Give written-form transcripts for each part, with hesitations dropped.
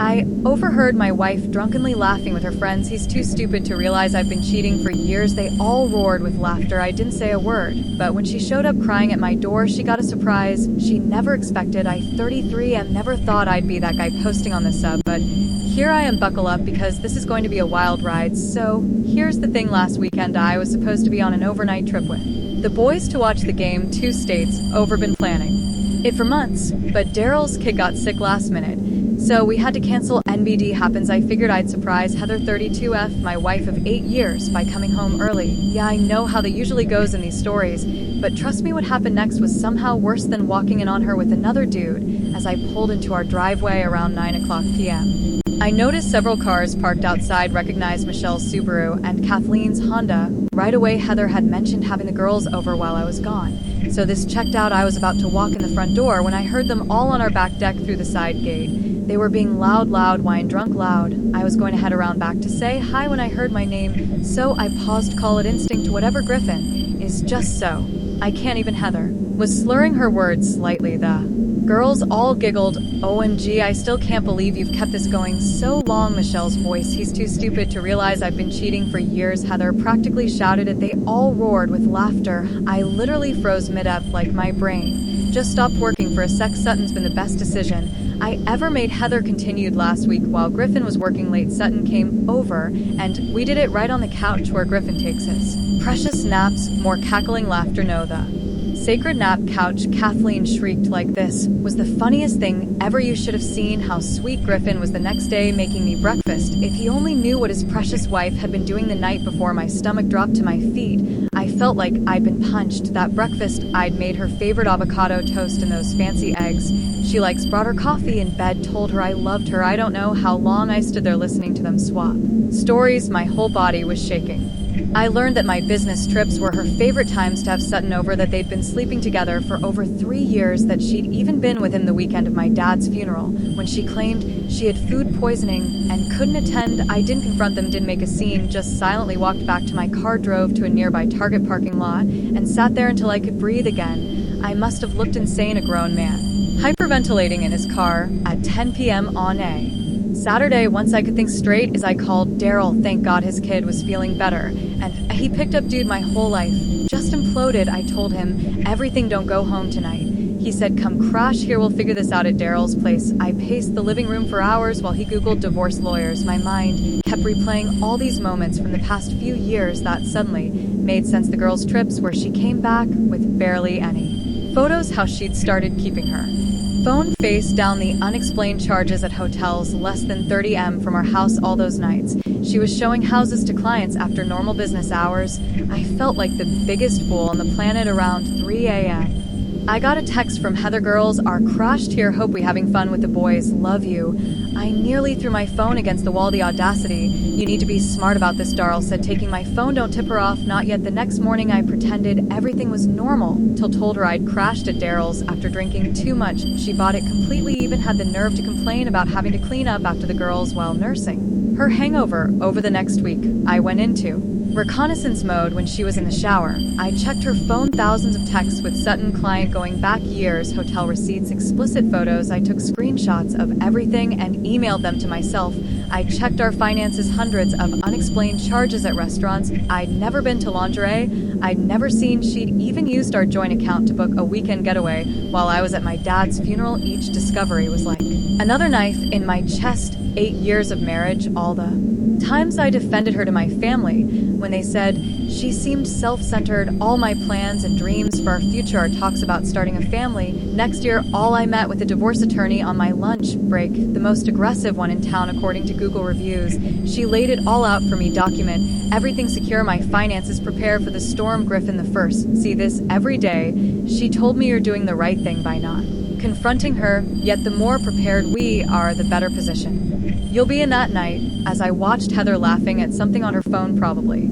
I overheard my wife drunkenly laughing with her friends. He's too stupid to realize I've been cheating for years. They all roared with laughter. I didn't say a word. But when she showed up crying at my door, she got a surprise she never expected. I, 33, and never thought I'd be that guy posting on the sub, but here I am, buckle up, because this is going to be a wild ride. So here's the thing, last weekend I was supposed to be on an overnight trip with the boys to watch the game, 2 states, over been planning it for months, but Daryl's kid got sick last minute. So we had to cancel. NBD happens. I figured I'd surprise Heather 32F, my wife of 8 years, by coming home early. Yeah, I know how that usually goes in these stories, but trust me, what happened next was somehow worse than walking in on her with another dude as I pulled into our driveway around 9:00 p.m. I noticed several cars parked outside, recognized Michelle's Subaru and Kathleen's Honda. Right away, Heather had mentioned having the girls over while I was gone. So this checked out. I was about to walk in the front door when I heard them all on our back deck through the side gate. They were being loud, wine drunk loud. I was going to head around back to say hi when I heard my name, so I paused. Call it instinct, whatever. Griffin is just so. I can't even. Heather was slurring her words slightly. The girls all giggled. OMG, I still can't believe you've kept this going so long. Michelle's voice. He's too stupid to realize I've been cheating for years. Heather practically shouted it. They all roared with laughter. I literally froze mid-up, like my brain just stopped working for a sec. Sutton's been the best decision I ever made. Heather continued. Last week while Griffin was working late, Sutton came over and we did it right on the couch where Griffin takes his precious naps. More cackling laughter. No, the sacred nap couch. Kathleen shrieked like this was the funniest thing ever. You should have seen how sweet Griffin was the next day making me breakfast. If he only knew what his precious wife had been doing the night before. My stomach dropped to my feet. I felt like I'd been punched. That breakfast I'd made her favorite avocado toast and those fancy eggs she likes. Brought her coffee in bed, told her I loved her. I don't know how long I stood there listening to them swap stories. My whole body was shaking. I learned that my business trips were her favorite times to have Sutton over, that they'd been sleeping together for over 3 years, that she'd even been with him the weekend of my dad's funeral when she claimed she had food poisoning and couldn't attend. I didn't confront them, didn't make a scene, just silently walked back to my car, drove to a nearby Target parking lot, and sat there until I could breathe again. I must have looked insane, a grown man hyperventilating in his car at 10 p.m. on a Saturday. Once I could think straight, as I called Daryl. Thank God his kid was feeling better, and he picked up. Dude, my whole life just imploded. I told him everything. Don't go home tonight. He said, come crash here, we'll figure this out at Daryl's place. I paced the living room for hours while he Googled divorce lawyers. My mind kept replaying all these moments from the past few years that suddenly made sense. The girls' trips where she came back with barely any photos, how she'd started keeping her phone face down, the unexplained charges at hotels less than 30 m from our house all those nights. She was showing houses to clients after normal business hours. I felt like the biggest fool on the planet. Around 3 a.m. I got a text from Heather. Girls are crashed here. Hope we having fun with the boys. Love you. I nearly threw my phone against the wall. The audacity. You need to be smart about this, Darl said, taking my phone. Don't tip her off. Not yet. The next morning I pretended everything was normal till told her I'd crashed at Daryl's after drinking too much. She bought it completely, even had the nerve to complain about having to clean up after the girls while nursing her hangover. Over the next week, I went into reconnaissance mode when she was in the shower. I checked her phone, thousands of texts with Sutton, client going back years, hotel receipts, explicit photos. I took screenshots of everything and emailed them to myself. I checked our finances, hundreds of unexplained charges at restaurants. I'd never been to lingerie. I'd never seen she'd even used our joint account to book a weekend getaway while I was at my dad's funeral. Each discovery was like another knife in my chest. 8 years of marriage, all the times I defended her to my family when they said she seemed self-centered. All my plans and dreams for our future, our talks about starting a family next year, all I met with a divorce attorney on my lunch break, the most aggressive one in town according to Google reviews. She laid it all out for me. Document everything, secure my finances, prepare for the storm. Griffin the first. See this every day. She told me you're doing the right thing by not confronting her, yet the more prepared we are, the better position you'll be in that night. As I watched Heather laughing at something on her phone, probably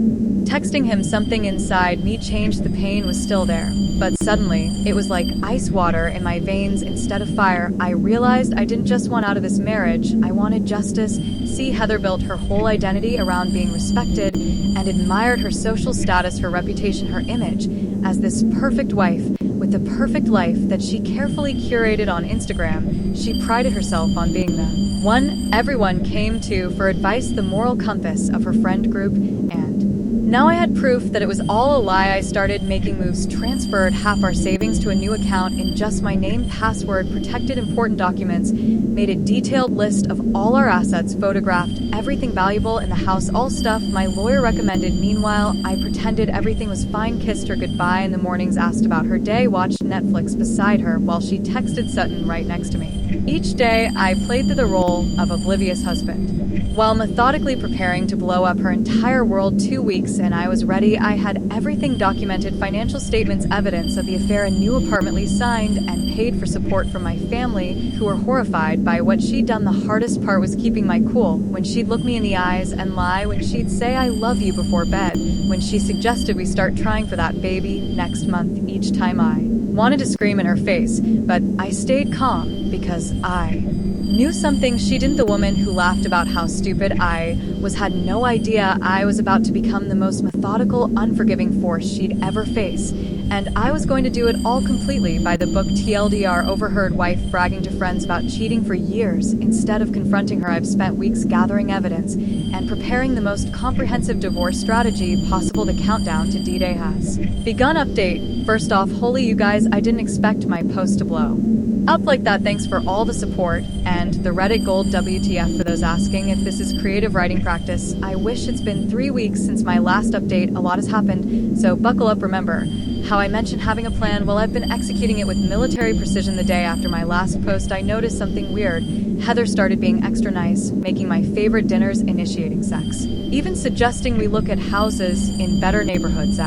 texting him, something inside me changed. The pain was still there, but suddenly it was like ice water in my veins instead of fire. I realized I didn't just want out of this marriage, I wanted justice. See, Heather built her whole identity around being respected and admired, her social status, her reputation, her image as this perfect wife with the perfect life that she carefully curated on Instagram. She prided herself on being the one everyone came to for advice, the moral compass of her friend group, and now I had proof that it was all a lie. I started making moves, transferred half our savings to a new account in just my name, password, protected important documents, made a detailed list of all our assets, photographed everything valuable in the house, all stuff my lawyer recommended. Meanwhile, I pretended everything was fine, kissed her goodbye in the mornings, asked about her day, watched Netflix beside her while she texted Sutton right next to me. Each day, I played the role of oblivious husband. While methodically preparing to blow up her entire world, 2 weeks and I was ready. I had everything documented, financial statements, evidence of the affair, a new apartment lease signed, and paid for support from my family, who were horrified by what she'd done. The hardest part was keeping my cool. When she'd look me in the eyes and lie, when she'd say I love you before bed, when she suggested we start trying for that baby next month, each time I wanted to scream in her face, but I stayed calm because I knew something she didn't. The woman who laughed about how stupid I was had no idea I was about to become the most methodical, unforgiving force she'd ever face. And I was going to do it all completely by the book. TLDR, overheard wife bragging to friends about cheating for years. Instead of confronting her, I've spent weeks gathering evidence and preparing the most comprehensive divorce strategy possible. The countdown to D-Day has begun. Update. First off, holy you guys, I didn't expect my post to blow up like that. Thanks for all the support and the Reddit gold. WTF for those asking if this is creative writing practice. I wish. It's been 3 weeks since my last update. A lot has happened, so buckle up. Remember how I mentioned having a plan? Well, I've been executing it with military precision. The day after my last post, I noticed something weird. Heather started being extra nice, making my favorite dinners, initiating sex, even suggesting we look at houses in better neighborhoods.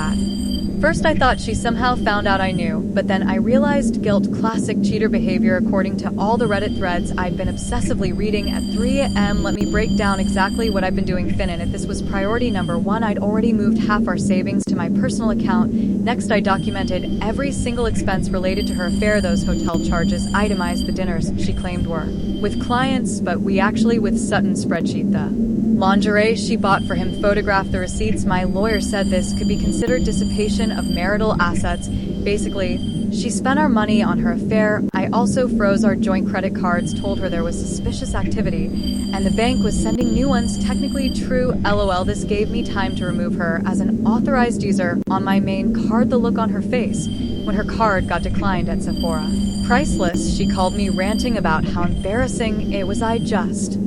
First I thought she somehow found out I knew, but then I realized guilt. Classic cheater behavior according to all the Reddit threads I'd been obsessively reading at 3 a.m. Let me break down exactly what I've been doing. Finnin' this was priority number 1. I'd already moved half our savings to my personal account. Next, I documented every single expense related to her affair, those hotel charges, itemized the dinners she claimed were with clients, but we actually with Sutton, spreadsheet the lingerie she bought for him, photographed the receipts. My lawyer said this could be considered dissipation of marital assets. Basically, she spent our money on her affair. I also froze our joint credit cards, told her there was suspicious activity, and the bank was sending new ones. Technically true, LOL. This gave me time to remove her as an authorized user on my main card. The look on her face when her card got declined at Sephora. Priceless. She called me ranting about how embarrassing it was. I just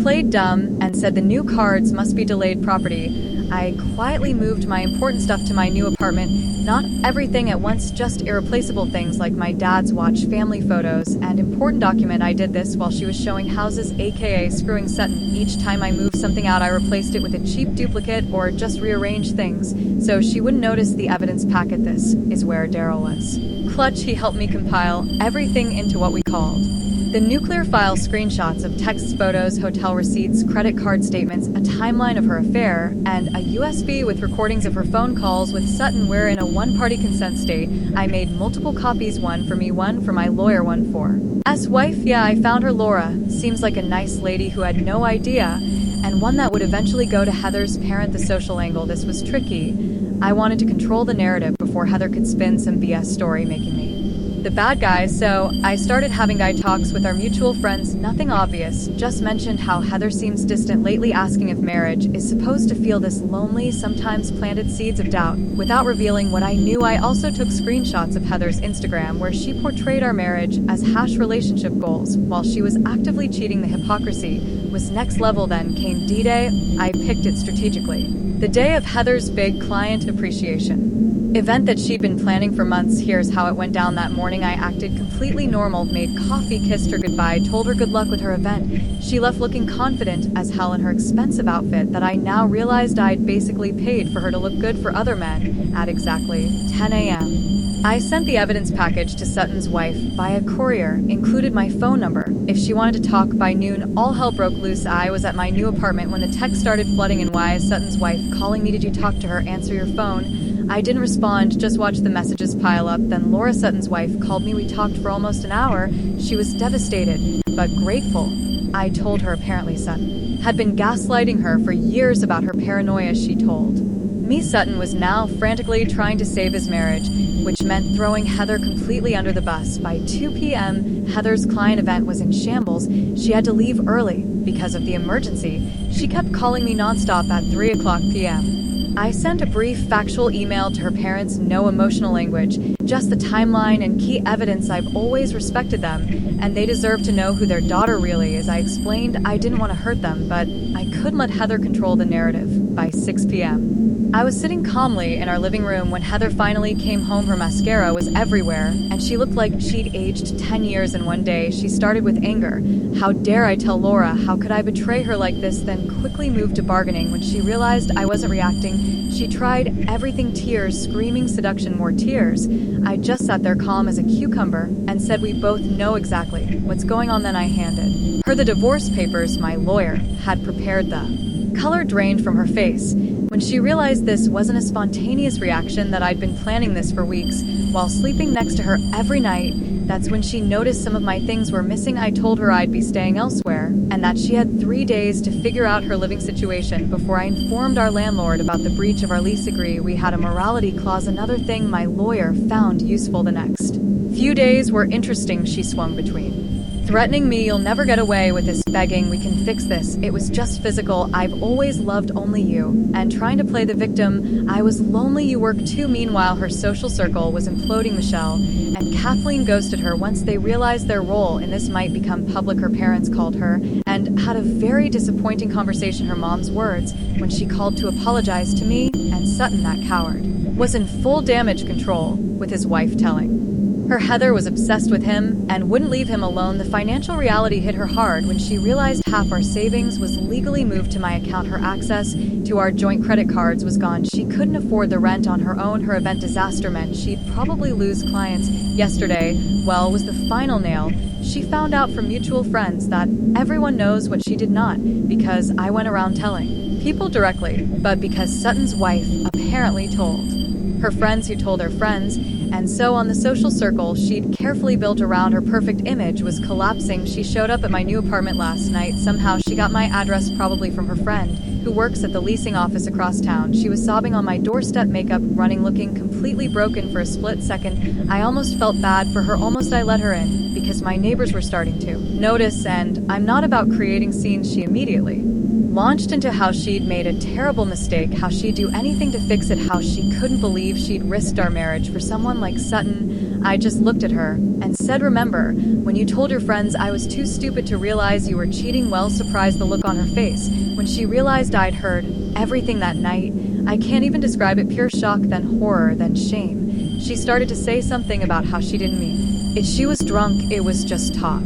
played dumb and said the new cards must be delayed property. I quietly moved my important stuff to my new apartment. Not everything at once, just irreplaceable things like my dad's watch, family photos, and important document. I did this while she was showing houses, aka screwing Sutton. Each time I moved something out, I replaced it with a cheap duplicate or just rearranged things so she wouldn't notice the evidence packet. This is where Daryl was clutch. He helped me compile everything into what we called the nuclear file. Screenshots of texts, photos, hotel receipts, credit card statements, a timeline of her affair, and a USB with recordings of her phone calls with Sutton. We're in a one-party consent state. I made multiple copies, one for me, one for my lawyer, one for wife. Yeah, I found her. Laura seems like a nice lady who had no idea, and one that would eventually go to Heather's parent. The social angle. This was tricky. I wanted to control the narrative before Heather could spin some BS story, making me the bad guys, so I started having guy talks with our mutual friends. Nothing obvious, just mentioned how Heather seems distant lately, asking if marriage is supposed to feel this lonely. Sometimes planted seeds of doubt without revealing what I knew. I also took screenshots of Heather's Instagram where she portrayed our marriage as relationship goals while she was actively cheating. The hypocrisy was next level. Then came D-Day. I picked it strategically. The day of Heather's big client appreciation event that she'd been planning for months. Here's how it went down. That morning I acted completely normal, made coffee, kissed her goodbye, told her good luck with her event. She left looking confident as hell in her expensive outfit that I now realized I'd basically paid for her to look good for other men. At exactly 10 a.m. I sent the evidence package to Sutton's wife via courier, included my phone number if she wanted to talk. By noon, all hell broke loose. I was at my new apartment when the text started flooding. And why is Sutton's wife calling me? Did you talk to her? Answer your phone. I didn't respond, just watched the messages pile up. Then Laura, Sutton's wife, called me. We talked for almost an hour. She was devastated, but grateful. I told her apparently Sutton had been gaslighting her for years about her paranoia. She told me Sutton was now frantically trying to save his marriage. which meant throwing Heather completely under the bus. By 2 p.m., Heather's client event was in shambles. She had to leave early because of the emergency. She kept calling me nonstop at 3 o'clock p.m. I sent a brief factual email to her parents, no emotional language, just the timeline and key evidence. I've always respected them, and they deserve to know who their daughter really is. I explained I didn't want to hurt them, but I couldn't let Heather control the narrative. By 6 p.m., I was sitting calmly in our living room when Heather finally came home. Her mascara was everywhere, and she looked like she'd aged 10 years in one day. She started with anger. How dare I tell Laura? How could I betray her like this? Then quickly moved to bargaining. When she realized I wasn't reacting, she tried everything: tears, screaming, seduction, more tears. I just sat there calm as a cucumber and said we both know exactly what's going on. Then I handed her the divorce papers my lawyer had prepared. The color drained from her face when she realized this wasn't a spontaneous reaction, that I'd been planning this for weeks. While sleeping next to her every night, that's when she noticed some of my things were missing. I told her I'd be staying elsewhere and that she had 3 days to figure out her living situation before I informed our landlord about the breach of our lease agree. We had a morality clause, another thing my lawyer found useful. The next few days were interesting. She swung between threatening me, "You'll never get away with this," begging, "We can fix this. It was just physical. I've always loved only you," and trying to play the victim. I was lonely, you work too. Meanwhile, her social circle was imploding. Michelle and Kathleen ghosted her once they realized their role in this might become public. Her parents called her and had a very disappointing conversation. Her mom's words when she called to apologize to me, and Sutton, that coward, was in full damage control, with his wife telling her Heather was obsessed with him and wouldn't leave him alone. The financial reality hit her hard when she realized half our savings was legally moved to my account. Her access to our joint credit cards was gone. She couldn't afford the rent on her own. Her event disaster meant she'd probably lose clients. Yesterday, well, was the final nail. She found out from mutual friends that everyone knows what she did not, because I went around telling people directly, but because Sutton's wife apparently told her friends who told their friends, and so on. The social circle she'd carefully built around her perfect image was collapsing. She showed up at my new apartment last night. Somehow she got my address, probably from her friend who works at the leasing office across town. She was sobbing on my doorstep, makeup running, looking completely broken. For a split second, I almost felt bad for her. Almost I let her in because my neighbors were starting to notice, and I'm not about creating scenes. She immediately launched into how she'd made a terrible mistake, how she'd do anything to fix it, how she couldn't believe she'd risked our marriage for someone like Sutton. I just looked at her and said, "Remember when you told your friends I was too stupid to realize you were cheating?" Well, surprised the look on her face when she realized I'd heard everything that night. I can't even describe it. Pure shock, then horror, then shame. She started to say something about how she didn't mean it. She was drunk. It was just talk.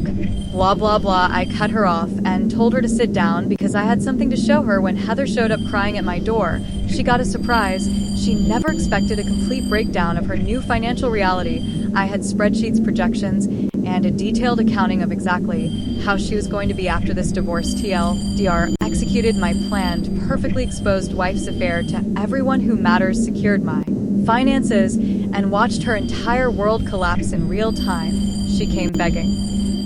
Blah, blah, blah. I cut her off and told her to sit down because I had something to show her. When Heather showed up crying at my door, she got a surprise. She never expected a complete breakdown of her new financial reality. I had spreadsheets, projections, and a detailed accounting of exactly how she was going to be after this divorce. TLDR, executed my planned, perfectly exposed wife's affair to everyone who matters, secured my finances, and watched her entire world collapse in real time. She came begging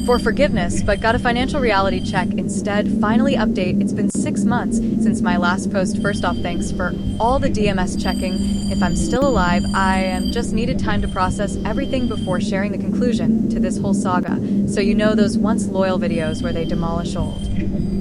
for forgiveness, but got a financial reality check instead. Finally, update: it's been 6 months since my last post. First off, thanks for all the DMS checking. If I'm still alive, I am just needed time to process everything before sharing the conclusion to this whole saga. So you know those once loyal videos where they demolish old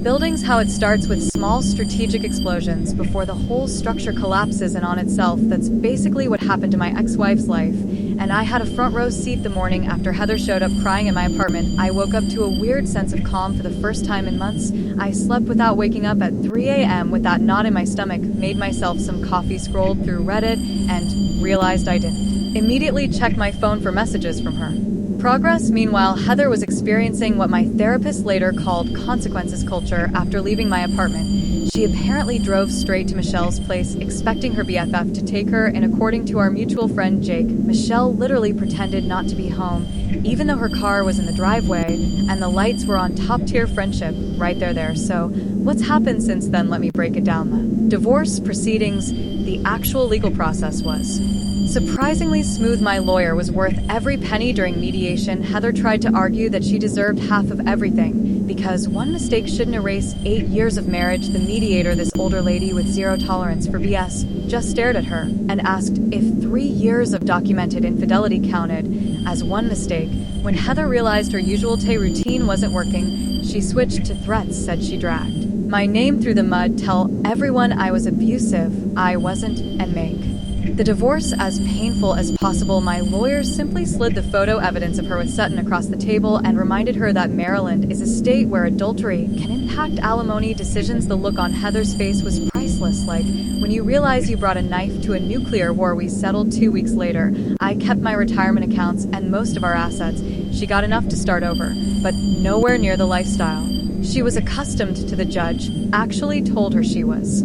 buildings, how it starts with small strategic explosions before the whole structure collapses in on itself. That's basically what happened to my ex-wife's life. And I had a front row seat the morning after Heather showed up crying at my apartment. I woke up to a weird sense of calm for the first time in months. I slept without waking up at 3 a.m. with that knot in my stomach, made myself some coffee, scrolled through Reddit, and realized I didn't immediately check my phone for messages from her. Progress. Meanwhile, Heather was experiencing what my therapist later called consequences culture after leaving my apartment. She apparently drove straight to Michelle's place, expecting her BFF to take her, and according to our mutual friend Jake, Michelle literally pretended not to be home, even though her car was in the driveway and the lights were on. Top-tier friendship right there. So, what's happened since then? Let me break it down. The divorce proceedings, the actual legal process was surprisingly smooth. My lawyer was worth every penny. During mediation, Heather tried to argue that she deserved half of everything because one mistake shouldn't erase 8 years of marriage. The mediator, this older lady with zero tolerance for BS, just stared at her and asked if 3 years of documented infidelity counted as one mistake. When Heather realized her usual day routine wasn't working, she switched to threats, said she dragged my name through the mud, tell everyone I was abusive, I wasn't, and make the divorce as painful as possible. My lawyer simply slid the photo evidence of her with Sutton across the table and reminded her that Maryland is a state where adultery can impact alimony decisions. The look on Heather's face was priceless, like when you realize you brought a knife to a nuclear war. We settled 2 weeks later. I kept my retirement accounts and most of our assets. She got enough to start over, but nowhere near the lifestyle she was accustomed to. The judge actually told her she was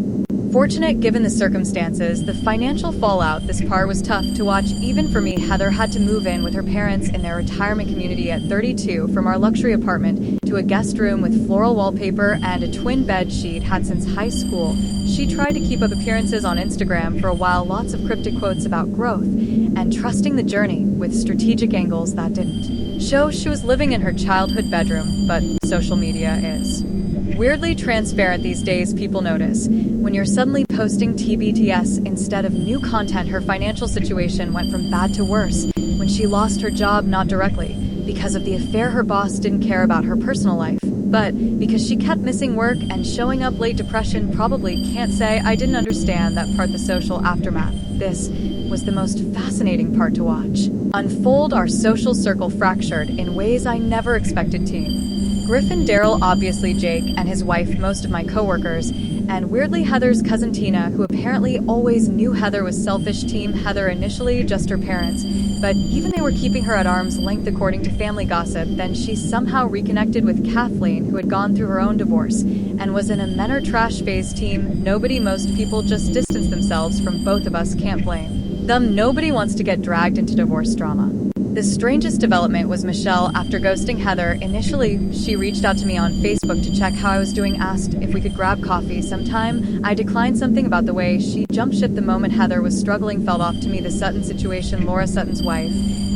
fortunate given the circumstances. The financial fallout, this part was tough to watch even for me. Heather had to move in with her parents in their retirement community at 32 from our luxury apartment to a guest room with floral wallpaper and a twin bed she'd had since high school. She tried to keep up appearances on Instagram for a while, lots of cryptic quotes about growth and trusting the journey with strategic angles that didn't show she was living in her childhood bedroom. But social media is weirdly transparent these days. People notice when you're suddenly posting TBTS instead of new content. Her financial situation went from bad to worse when she lost her job, not directly because of the affair. Her boss didn't care about her personal life, but because she kept missing work and showing up late. Depression, probably can't say I didn't understand that part. The social aftermath. This was the most fascinating part to watch unfold. Our social circle fractured in ways I never expected. Team Griffin, Daryl, obviously Jake and his wife, most of my coworkers, and weirdly Heather's cousin Tina, who apparently always knew Heather was selfish. Team Heather, initially just her parents, but even they were keeping her at arm's length according to family gossip. Then she somehow reconnected with Kathleen, who had gone through her own divorce and was in a men are trash phase. Team nobody, most people just distance themselves from both of us, can't blame them. Nobody wants to get dragged into divorce drama. The strangest development was Michelle. After ghosting Heather initially, she reached out to me on Facebook to check how I was doing, asked if we could grab coffee sometime. I declined, something about the way she jumped ship the moment Heather was struggling felt off to me. The Sutton situation, Laura Sutton's wife,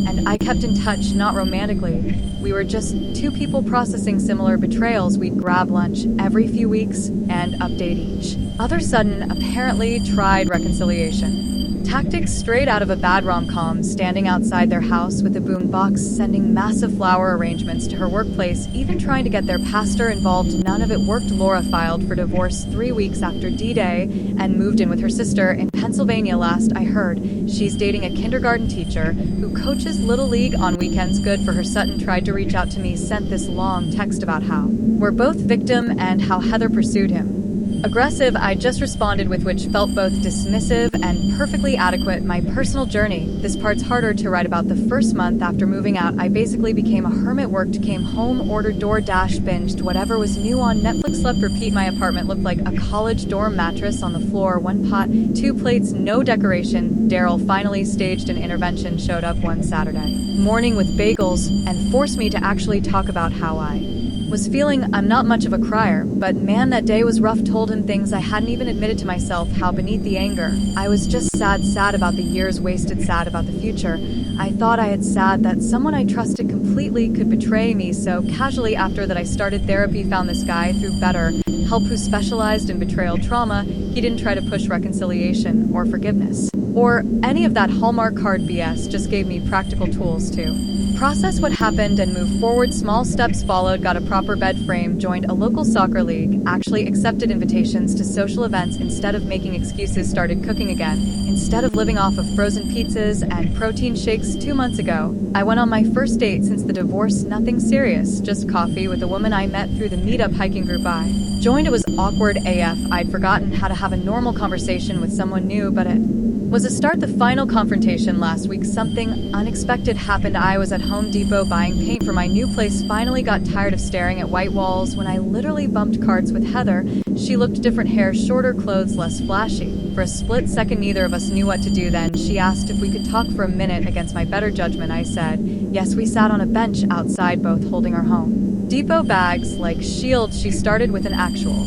and I kept in touch, not romantically. We were just two people processing similar betrayals. We'd grab lunch every few weeks and update each other. Sutton apparently tried reconciliation tactics straight out of a bad rom-com, standing outside their house with a boombox, sending massive flower arrangements to her workplace, even trying to get their pastor involved. None of it worked. Laura filed for divorce 3 weeks after D-Day and moved in with her sister in Pennsylvania. Last I heard, she's dating a kindergarten teacher who coaches Little League on weekends. Good for her. Sutton tried to reach out to me, sent this long text about how we're both victim and how Heather pursued him aggressive. I just responded with which felt both dismissive and perfectly adequate. My personal journey. This part's harder to write about. The first month after moving out, I basically became a hermit. Worked, came home, ordered DoorDash, binged whatever was new on Netflix, slept, repeat. My apartment looked like a college dorm, mattress on the floor, 1 pot, 2 plates, no decoration. Daryl finally staged an intervention, showed up one Saturday morning with bagels and forced me to actually talk about how I was feeling. I'm not much of a crier, but man, that day was rough. Told him things I hadn't even admitted to myself, how beneath the anger I was just sad about the years wasted, sad about the future. I thought I had sad that someone I trusted completely could betray me so casually. After that I started therapy, found this guy through better help who specialized in betrayal trauma. He didn't try to push reconciliation or forgiveness or any of that Hallmark card BS, just gave me practical tools to process what happened and move forward. Small steps followed, got a proper bed frame, joined a local soccer league, actually accepted invitations to social events instead of making excuses, started cooking again instead of living off of frozen pizzas and protein shakes. 2 months ago, I went on my first date since the divorce. Nothing serious, just coffee with a woman I met through the meetup hiking group I joined. It was awkward AF. I'd forgotten how to have a normal conversation with someone new, but it was a start. The final confrontation last week, something unexpected happened. I was at Home Depot buying paint for my new place, finally got tired of staring at white walls when I literally bumped cards with Heather. She looked different, hair shorter, clothes less flashy. For a split second neither of us knew what to do. Then she asked if we could talk for a minute. Against my better judgment I said yes. We sat on a bench outside, both holding our Home Depot bags like shields. She started with an actual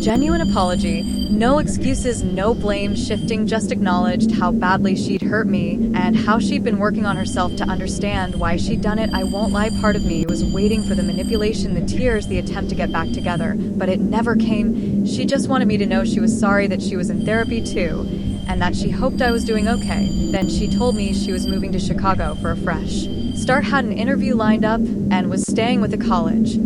Genuine apology, no excuses, no blame shifting, just acknowledged how badly she'd hurt me and how she'd been working on herself to understand why she'd done it. I won't lie, part of me was waiting for the manipulation, the tears, the attempt to get back together, but it never came. She just wanted me to know she was sorry, that she was in therapy too, and that she hoped I was doing okay. Then she told me she was moving to Chicago for a fresh start, had an interview lined up, and was staying with a college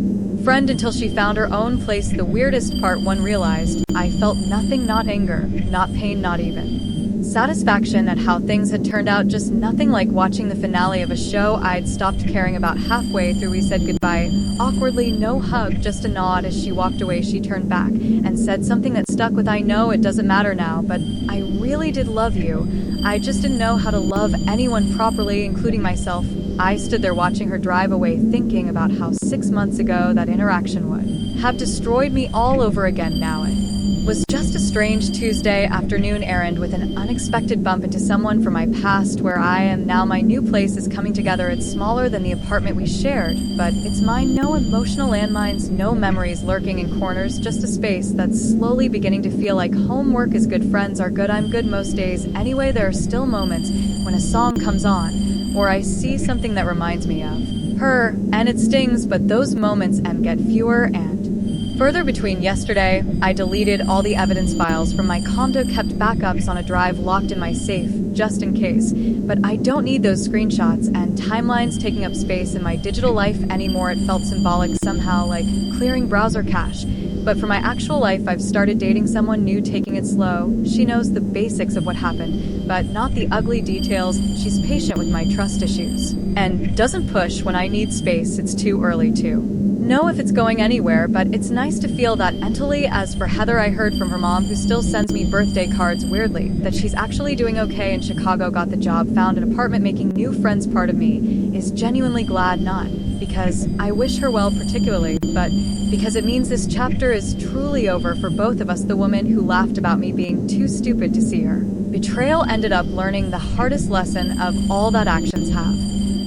friend until she found her own place. The weirdest part, one realized, I felt nothing, not anger, not pain, not even satisfaction at how things had turned out, just nothing like watching the finale of a show I'd stopped caring about halfway through. We said goodbye awkwardly, no hug, just a nod. As she walked away, she turned back and said something that stuck with, I know it doesn't matter now, but I really did love you. I just didn't know how to love anyone properly, including myself. I stood there watching her drive away, thinking about how 6 months ago that interaction would have destroyed me all over again. Now it was just a strange Tuesday afternoon errand with an unexpected bump into someone from my past. Where I am now, my new place is coming together. It's smaller than the apartment we shared, but it's mine. No emotional landmines, no memories lurking in corners, just a space that's slowly beginning to feel like home. Work is good, friends are good, I'm good most days. Anyway, there are still moments when a song comes on, or I see something that reminds me of her, and it stings, but those moments get fewer and further between. Yesterday, I deleted all the evidence files from my condo, kept backups on a drive locked in my safe, just in case. But I don't need those screenshots and timelines taking up space in my digital life anymore. It felt symbolic somehow, like clearing browser cache. But for my actual life, I've started dating someone new, taking it slow. She knows the basics of what happened, but not the ugly details. She's patient with my trust issues and doesn't push when I need space. It's too early to know if it's going anywhere, but it's nice to feel that mentally. As for Heather, I heard from her mom, who still sends me birthday cards weirdly, that she's actually doing okay in Chicago, got the job, found an apartment, making new friends. Part of me is genuinely glad, not because I wish her well particularly, but because it means this chapter is truly over for both of us. The woman who laughed about me being too stupid to see her betrayal ended up learning the hardest lesson of all, that actions have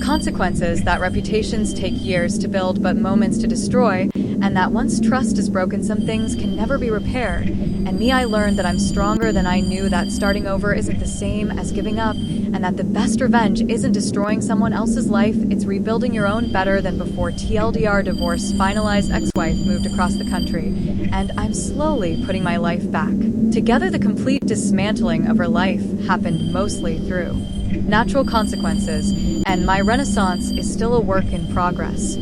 consequences, that reputations take years to build but moments to destroy, and that once trust is broken, some things can never be repaired. And me, I learned that I'm stronger than I knew, that starting over isn't the same as giving up, and that the best revenge isn't destroying someone else's life, it's rebuilding your own better than before. TLDR, divorce finalized, ex-wife moved across the country, and I'm slowly putting my life back together. The complete dismantling of her life happened mostly through natural consequences, and my renaissance is still a work in progress.